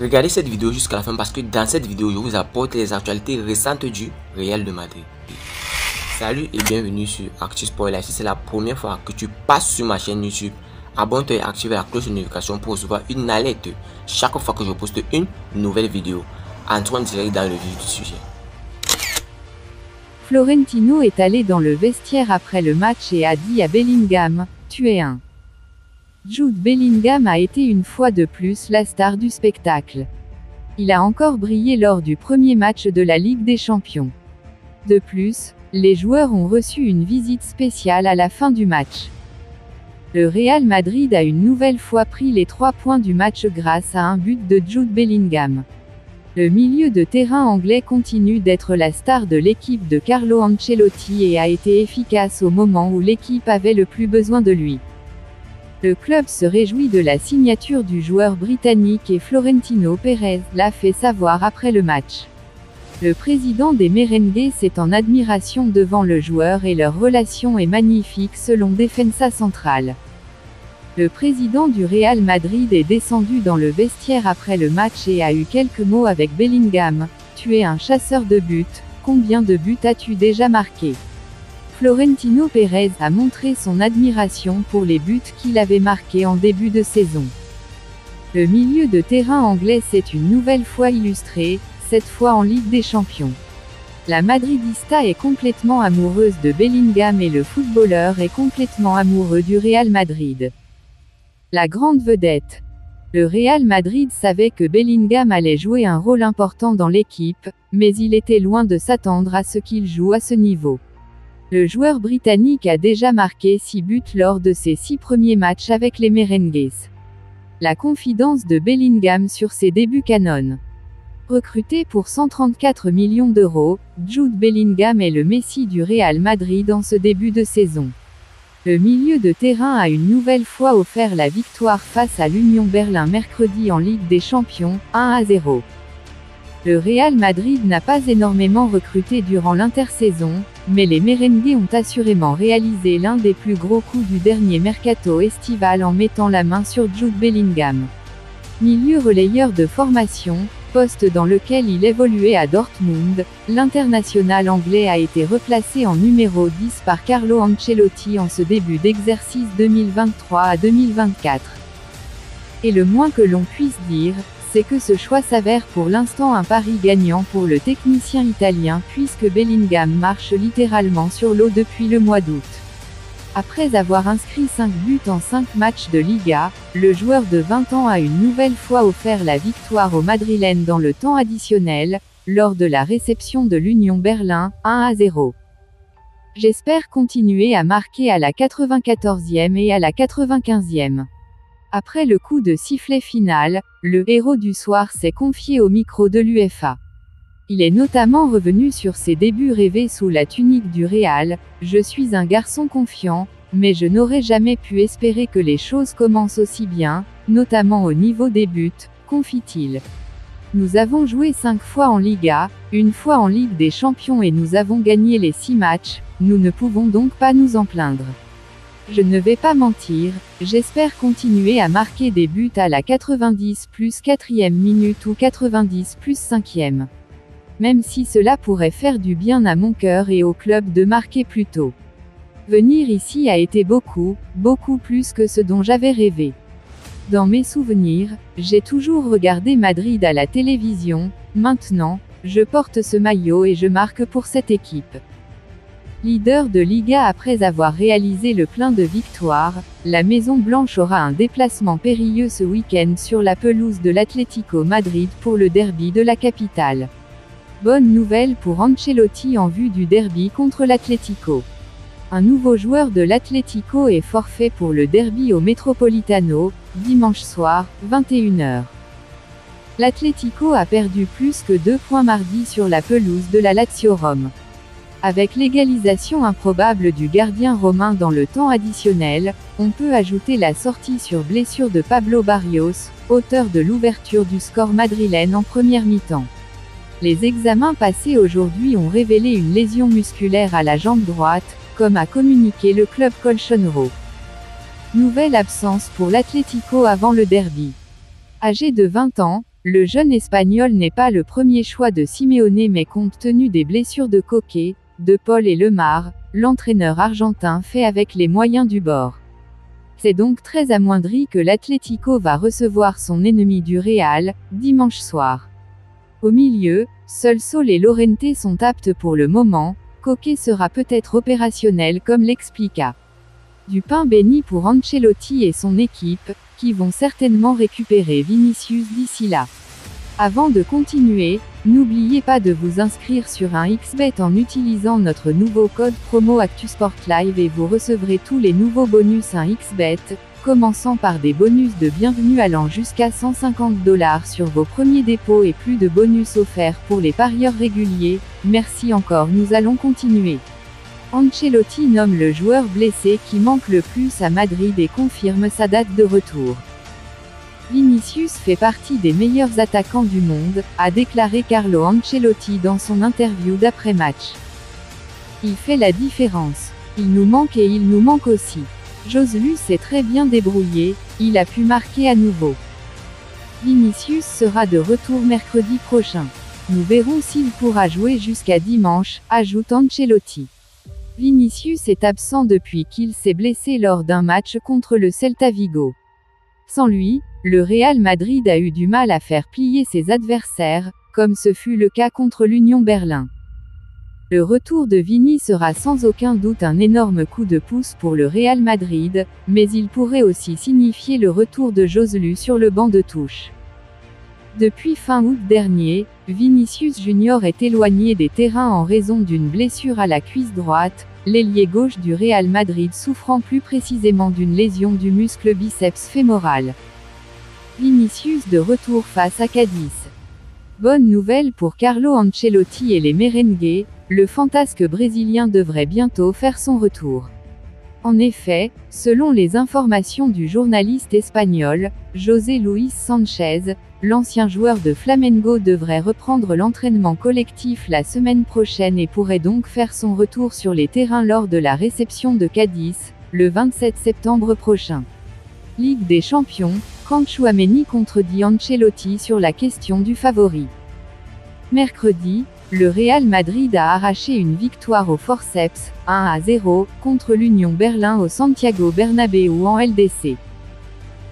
Regardez cette vidéo jusqu'à la fin parce que dans cette vidéo, je vous apporte les actualités récentes du Real de Madrid. Salut et bienvenue sur ActuSport. Si c'est la première fois que tu passes sur ma chaîne YouTube, abonne-toi et active la cloche de notification pour recevoir une alerte chaque fois que je poste une nouvelle vidéo. Entrons direct dans le vif du sujet. Florentino est allé dans le vestiaire après le match et a dit à Bellingham, « Tu es un ». Jude Bellingham a été une fois de plus la star du spectacle. Il a encore brillé lors du premier match de la Ligue des Champions. De plus, les joueurs ont reçu une visite spéciale à la fin du match. Le Real Madrid a une nouvelle fois pris les 3 points du match grâce à un but de Jude Bellingham. Le milieu de terrain anglais continue d'être la star de l'équipe de Carlo Ancelotti et a été efficace au moment où l'équipe avait le plus besoin de lui. Le club se réjouit de la signature du joueur britannique et Florentino Pérez l'a fait savoir après le match. Le président des Merengues est en admiration devant le joueur et leur relation est magnifique selon Defensa Central. Le président du Real Madrid est descendu dans le vestiaire après le match et a eu quelques mots avec Bellingham. « Tu es un chasseur de buts, combien de buts as-tu déjà marqué ?» Florentino Pérez a montré son admiration pour les buts qu'il avait marqués en début de saison. Le milieu de terrain anglais s'est une nouvelle fois illustré, cette fois en Ligue des Champions. La Madridista est complètement amoureuse de Bellingham et le footballeur est complètement amoureux du Real Madrid. La grande vedette. Le Real Madrid savait que Bellingham allait jouer un rôle important dans l'équipe, mais il était loin de s'attendre à ce qu'il joue à ce niveau. Le joueur britannique a déjà marqué 6 buts lors de ses 6 premiers matchs avec les Merengues. La confidence de Bellingham sur ses débuts canonne. Recruté pour 134 millions d'euros, Jude Bellingham est le Messi du Real Madrid en ce début de saison. Le milieu de terrain a une nouvelle fois offert la victoire face à l'Union Berlin mercredi en Ligue des Champions, 1-0. Le Real Madrid n'a pas énormément recruté durant l'intersaison, mais les Merengues ont assurément réalisé l'un des plus gros coups du dernier mercato estival en mettant la main sur Jude Bellingham. Milieu relayeur de formation, poste dans lequel il évoluait à Dortmund, l'international anglais a été replacé en numéro 10 par Carlo Ancelotti en ce début d'exercice 2023 à 2024. Et le moins que l'on puisse dire, c'est que ce choix s'avère pour l'instant un pari gagnant pour le technicien italien puisque Bellingham marche littéralement sur l'eau depuis le mois d'août. Après avoir inscrit 5 buts en 5 matchs de Liga, le joueur de 20 ans a une nouvelle fois offert la victoire aux Madrilènes dans le temps additionnel, lors de la réception de l'Union Berlin, 1-0. J'espère continuer à marquer à la 94e et à la 95e. Après le coup de sifflet final, le héros du soir s'est confié au micro de l'UEFA. Il est notamment revenu sur ses débuts rêvés sous la tunique du Real. « Je suis un garçon confiant, mais je n'aurais jamais pu espérer que les choses commencent aussi bien, notamment au niveau des buts », confie-t-il. Nous avons joué 5 fois en Liga, 1 fois en Ligue des Champions et nous avons gagné les 6 matchs, nous ne pouvons donc pas nous en plaindre. Je ne vais pas mentir, j'espère continuer à marquer des buts à la 90 plus 4e minute ou 90 plus 5e. Même si cela pourrait faire du bien à mon cœur et au club de marquer plus tôt. Venir ici a été beaucoup plus que ce dont j'avais rêvé. Dans mes souvenirs, j'ai toujours regardé Madrid à la télévision, maintenant, je porte ce maillot et je marque pour cette équipe. Leader de Liga après avoir réalisé le plein de victoires, la Maison Blanche aura un déplacement périlleux ce week-end sur la pelouse de l'Atlético Madrid pour le derby de la capitale. Bonne nouvelle pour Ancelotti en vue du derby contre l'Atlético. Un nouveau joueur de l'Atlético est forfait pour le derby au Metropolitano, dimanche soir, 21h. L'Atlético a perdu plus que 2 points mardi sur la pelouse de la Lazio Rome. Avec l'égalisation improbable du gardien romain dans le temps additionnel, on peut ajouter la sortie sur blessure de Pablo Barrios, auteur de l'ouverture du score madrilène en première mi-temps. Les examens passés aujourd'hui ont révélé une lésion musculaire à la jambe droite, comme a communiqué le club colchonero. Nouvelle absence pour l'Atlético avant le derby. Âgé de 20 ans, le jeune Espagnol n'est pas le premier choix de Simeone, mais compte tenu des blessures de Koke, De Paul et Lemar, l'entraîneur argentin fait avec les moyens du bord. C'est donc très amoindri que l'Atlético va recevoir son ennemi du Real, dimanche soir. Au milieu, seuls Saul et Llorente sont aptes pour le moment, Koke sera peut-être opérationnel comme l'expliqua. Du pain béni pour Ancelotti et son équipe, qui vont certainement récupérer Vinicius d'ici là. Avant de continuer, n'oubliez pas de vous inscrire sur un XBet en utilisant notre nouveau code promo ActuSportLive et vous recevrez tous les nouveaux bonus un XBet, commençant par des bonus de bienvenue allant jusqu'à 150 $ sur vos premiers dépôts et plus de bonus offerts pour les parieurs réguliers. Merci encore, nous allons continuer. Ancelotti nomme le joueur blessé qui manque le plus à Madrid et confirme sa date de retour. Vinicius fait partie des meilleurs attaquants du monde, a déclaré Carlo Ancelotti dans son interview d'après-match. Il fait la différence. Il nous manque et il nous manque aussi. Joselu s'est très bien débrouillé, il a pu marquer à nouveau. Vinicius sera de retour mercredi prochain. Nous verrons s'il pourra jouer jusqu'à dimanche, ajoute Ancelotti. Vinicius est absent depuis qu'il s'est blessé lors d'un match contre le Celta Vigo. Sans lui, le Real Madrid a eu du mal à faire plier ses adversaires, comme ce fut le cas contre l'Union Berlin. Le retour de Vini sera sans aucun doute un énorme coup de pouce pour le Real Madrid, mais il pourrait aussi signifier le retour de Joselu sur le banc de touche. Depuis fin août dernier, Vinicius Junior est éloigné des terrains en raison d'une blessure à la cuisse droite, l'ailier gauche du Real Madrid souffrant plus précisément d'une lésion du muscle biceps fémoral. Vinicius de retour face à Cadiz. Bonne nouvelle pour Carlo Ancelotti et les merengues, le fantasque brésilien devrait bientôt faire son retour. En effet, selon les informations du journaliste espagnol, José Luis Sanchez, l'ancien joueur de Flamengo devrait reprendre l'entraînement collectif la semaine prochaine et pourrait donc faire son retour sur les terrains lors de la réception de Cadiz, le 27 septembre prochain. Ligue des Champions, quand Tchouaméni contredit Ancelotti sur la question du favori. Mercredi, le Real Madrid a arraché une victoire au forceps, 1-0, contre l'Union Berlin au Santiago Bernabéu en LDC.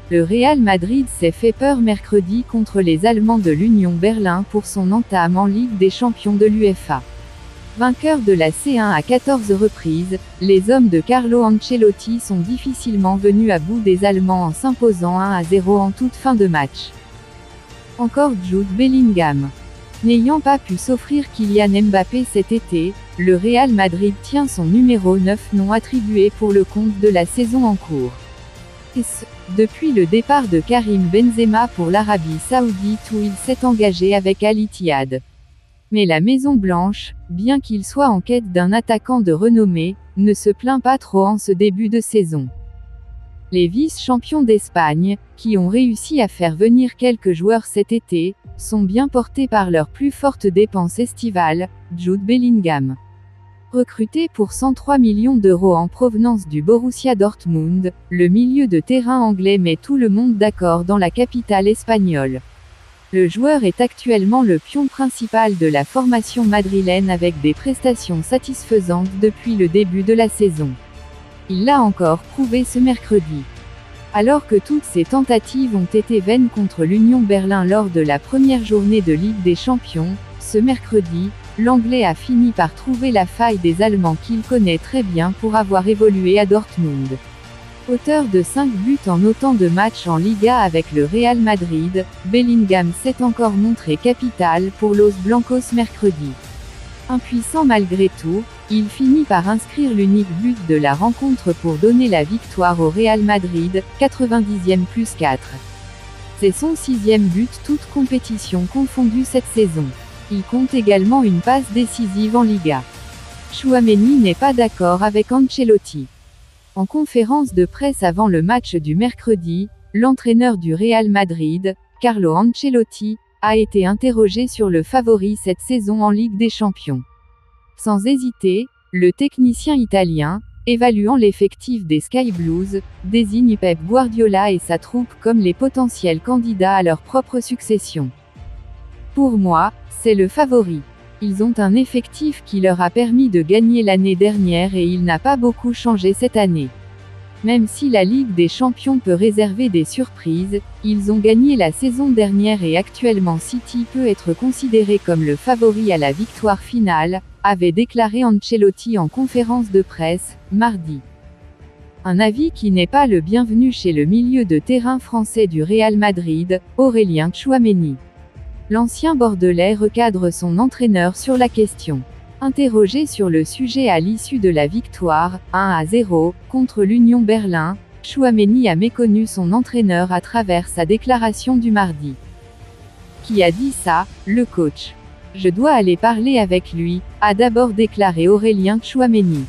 Le Real Madrid s'est fait peur mercredi contre les Allemands de l'Union Berlin pour son entame en Ligue des Champions de l'UEFA. Vainqueurs de la C1 à 14 reprises, les hommes de Carlo Ancelotti sont difficilement venus à bout des Allemands en s'imposant 1-0 en toute fin de match. Encore Jude Bellingham. N'ayant pas pu s'offrir Kylian Mbappé cet été, le Real Madrid tient son numéro 9 non attribué pour le compte de la saison en cours. Et ce, depuis le départ de Karim Benzema pour l'Arabie Saoudite où il s'est engagé avec Al Ittihad. Mais la Maison Blanche, bien qu'il soit en quête d'un attaquant de renommée, ne se plaint pas trop en ce début de saison. Les vice-champions d'Espagne, qui ont réussi à faire venir quelques joueurs cet été, sont bien portés par leur plus forte dépense estivale, Jude Bellingham. Recruté pour 103 millions € en provenance du Borussia Dortmund, le milieu de terrain anglais met tout le monde d'accord dans la capitale espagnole. Le joueur est actuellement le pion principal de la formation madrilène avec des prestations satisfaisantes depuis le début de la saison. Il l'a encore prouvé ce mercredi. Alors que toutes ses tentatives ont été vaines contre l'Union Berlin lors de la première journée de Ligue des Champions, ce mercredi, l'Anglais a fini par trouver la faille des Allemands qu'il connaît très bien pour avoir évolué à Dortmund. Auteur de 5 buts en autant de matchs en Liga avec le Real Madrid, Bellingham s'est encore montré capital pour Los Blancos mercredi. Impuissant malgré tout, il finit par inscrire l'unique but de la rencontre pour donner la victoire au Real Madrid, 90e+4. C'est son 6e but toute compétition confondue cette saison. Il compte également une passe décisive en Liga. Tchouaméni n'est pas d'accord avec Ancelotti. En conférence de presse avant le match du mercredi, l'entraîneur du Real Madrid, Carlo Ancelotti, a été interrogé sur le favori cette saison en Ligue des Champions. Sans hésiter, le technicien italien, évaluant l'effectif des Sky Blues, désigne Pep Guardiola et sa troupe comme les potentiels candidats à leur propre succession. Pour moi, c'est le favori. Ils ont un effectif qui leur a permis de gagner l'année dernière et il n'a pas beaucoup changé cette année. Même si la Ligue des Champions peut réserver des surprises, ils ont gagné la saison dernière et actuellement City peut être considéré comme le favori à la victoire finale, avait déclaré Ancelotti en conférence de presse, mardi. Un avis qui n'est pas le bienvenu chez le milieu de terrain français du Real Madrid, Aurélien Tchouaméni. L'ancien Bordelais recadre son entraîneur sur la question. Interrogé sur le sujet à l'issue de la victoire, 1-0, contre l'Union Berlin, Tchouaméni a méconnu son entraîneur à travers sa déclaration du mardi. Qui a dit ça, le coach? Je dois aller parler avec lui, a d'abord déclaré Aurélien Tchouaméni.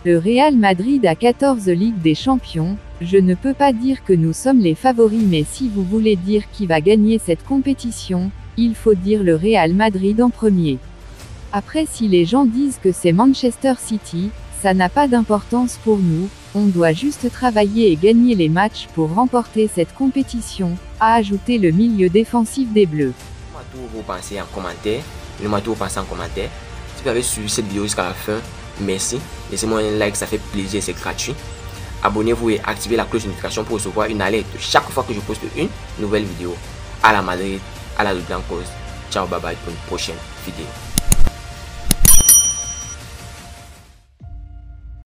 Le Real Madrid a 14 Ligues des Champions, je ne peux pas dire que nous sommes les favoris mais si vous voulez dire qui va gagner cette compétition, il faut dire le Real Madrid en premier. Après si les gens disent que c'est Manchester City, ça n'a pas d'importance pour nous, on doit juste travailler et gagner les matchs pour remporter cette compétition, a ajouté le milieu défensif des Bleus. Dites-moi tout vous pensez en commentaire, dites-moi tout vous pensez en commentaire. Si vous avez suivi cette vidéo jusqu'à la fin, merci, laissez-moi un like, ça fait plaisir, c'est gratuit. Abonnez-vous et activez la cloche de notification pour recevoir une alerte chaque fois que je poste une nouvelle vidéo. À la Madrid, à la Blancos. Ciao, bye bye pour une prochaine vidéo.